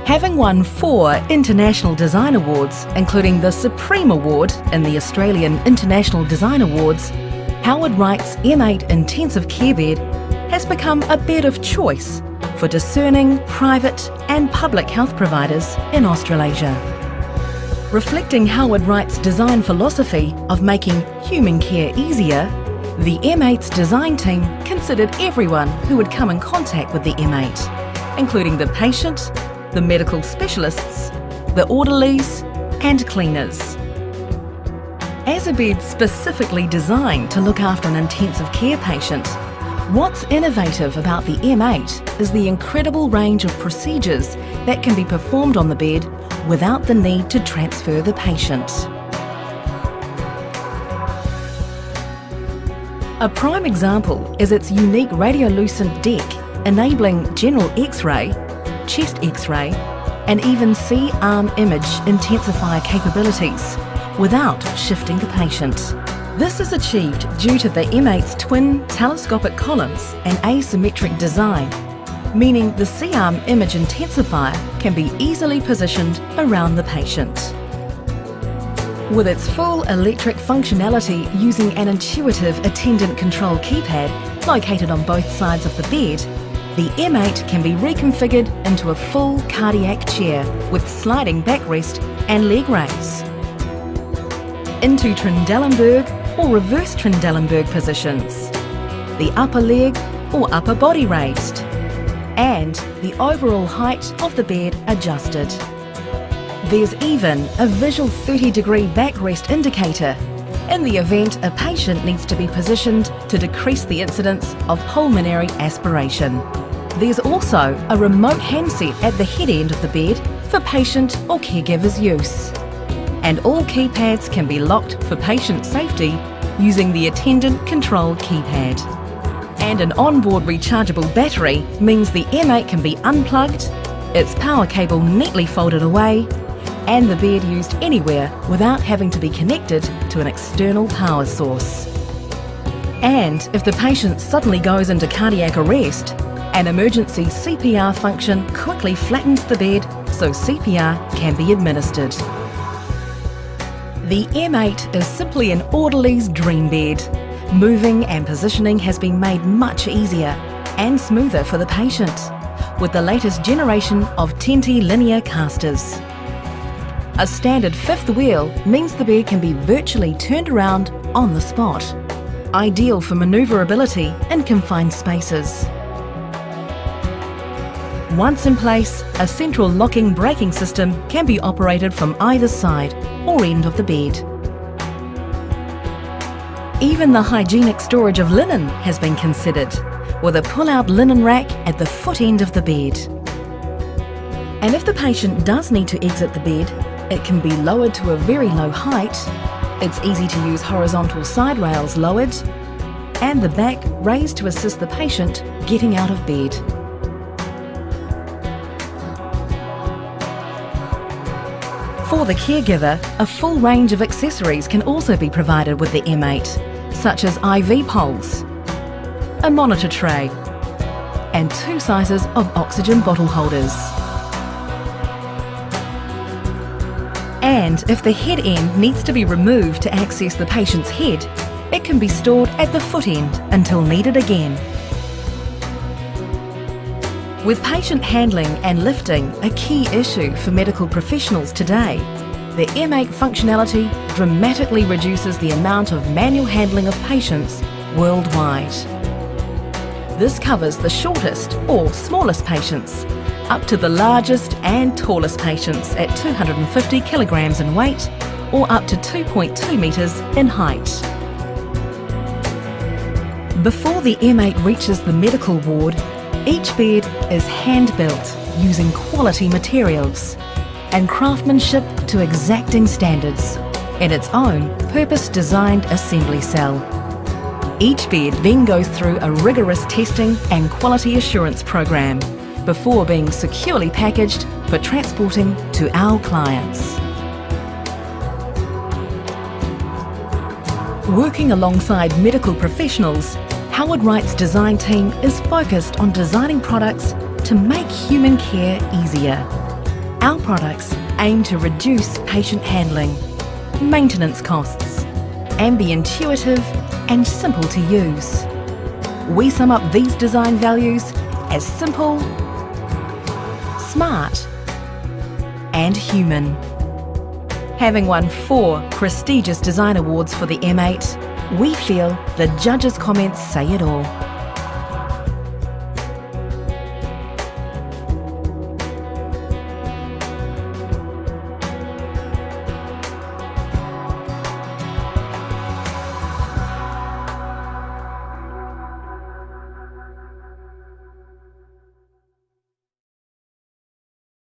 Having won 4 International Design Awards, including the Supreme Award in the Australian International Design Awards, Howard Wright's M8 intensive care bed has become a bed of choice for discerning private and public health providers in Australasia. Reflecting Howard Wright's design philosophy of making human care easier, the M8's design team considered everyone who would come in contact with the M8, including the patient, the medical specialists, the orderlies and cleaners. As a bed specifically designed to look after an intensive care patient, what's innovative about the M8 is the incredible range of procedures that can be performed on the bed without the need to transfer the patient. A prime example is its unique radiolucent deck, enabling general X-ray, chest X-ray and even C-arm image intensifier capabilities without shifting the patient. This is achieved due to the M8's twin telescopic columns and asymmetric design, meaning the C-arm image intensifier can be easily positioned around the patient. With its full electric functionality using an intuitive attendant control keypad located on both sides of the bed, the M8 can be reconfigured into a full cardiac chair with sliding backrest and leg raise, into Trendelenburg or reverse Trendelenburg positions, the upper leg or upper body raised, and the overall height of the bed adjusted. There's even a visual 30-degree backrest indicator in the event a patient needs to be positioned to decrease the incidence of pulmonary aspiration. There's also a remote handset at the head end of the bed for patient or caregiver's use. And all keypads can be locked for patient safety using the attendant control keypad. And an onboard rechargeable battery means the M8 can be unplugged, its power cable neatly folded away, and the bed used anywhere without having to be connected to an external power source. And if the patient suddenly goes into cardiac arrest, an emergency CPR function quickly flattens the bed so CPR can be administered. The M8 is simply an orderly's dream bed. Moving and positioning has been made much easier and smoother for the patient with the latest generation of Tenti linear casters. A standard 5th wheel means the bed can be virtually turned around on the spot, ideal for manoeuvrability in confined spaces. Once in place, a central locking braking system can be operated from either side or end of the bed. Even the hygienic storage of linen has been considered, with a pull-out linen rack at the foot end of the bed. And if the patient does need to exit the bed, it can be lowered to a very low height, it's easy to use horizontal side rails lowered, and the back raised to assist the patient getting out of bed. For the caregiver, a full range of accessories can also be provided with the M8, such as IV poles, a monitor tray, and 2 sizes of oxygen bottle holders. And if the head end needs to be removed to access the patient's head, it can be stored at the foot end until needed again. With patient handling and lifting a key issue for medical professionals today, the M8 functionality dramatically reduces the amount of manual handling of patients worldwide. This covers the shortest or smallest patients, up to the largest and tallest patients at 250 kilograms in weight or up to 2.2 metres in height. Before the M8 reaches the medical ward, each bed is hand-built using quality materials and craftsmanship to exacting standards in its own purpose-designed assembly cell. Each bed then goes through a rigorous testing and quality assurance program before being securely packaged for transporting to our clients. Working alongside medical professionals, Howard Wright's design team is focused on designing products to make human care easier, Our products aim to reduce patient handling, maintenance costs, and be intuitive and simple to use. We sum up these design values as simple, smart, and human. Having won 4 prestigious design awards for the M8, we feel the judges' comments say it all.